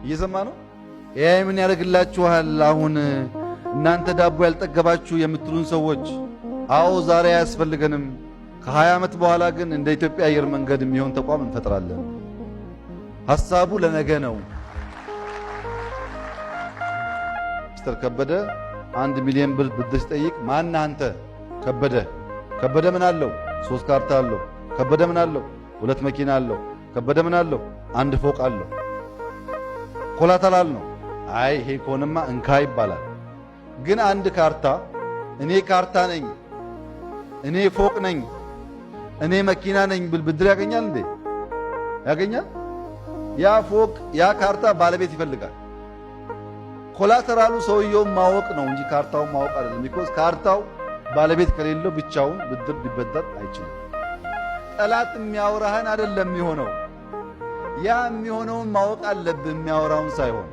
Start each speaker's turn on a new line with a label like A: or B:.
A: እየሰማ ነው። ኤአይ ምን ያደርግላችኋል? አሁን እናንተ ዳቦ ያልጠገባችሁ የምትሉን ሰዎች፣ አዎ ዛሬ አያስፈልገንም። ከ20 ዓመት በኋላ ግን እንደ ኢትዮጵያ አየር መንገድ የሚሆን ተቋም እንፈጥራለን። ሐሳቡ ለነገ ነው። ሚስተር ከበደ 1 ሚሊዮን ብር ብድር ሲጠይቅ ማን አንተ? ከበደ። ከበደ ምን አለው? 3 ካርታ አለው። ከበደ ምን አለው? 2 መኪና አለው። ከበደ ምን አለው? 1 ፎቅ አለው። ኮላተራል ነው። አይ ይሄ ከሆነማ እንካ ይባላል። ግን 1 ካርታ እኔ ካርታ ነኝ፣ እኔ ፎቅ ነኝ፣ እኔ መኪና ነኝ ብል ብድር ያገኛል እንዴ? ያገኛል? ያ ፎቅ ያ ካርታ ባለቤት ይፈልጋል። ኮላተራሉ ሰውየውን ማወቅ ነው እንጂ ካርታውን ማወቅ አይደለም። ቢኮዝ ካርታው ባለቤት ከሌለው ብቻውን ብድር ሊበደር አይችልም። ጠላት የሚያወራህን አይደለም የሚሆነው፣ ያ የሚሆነውን ማወቅ አለብህ፣ የሚያወራውን ሳይሆን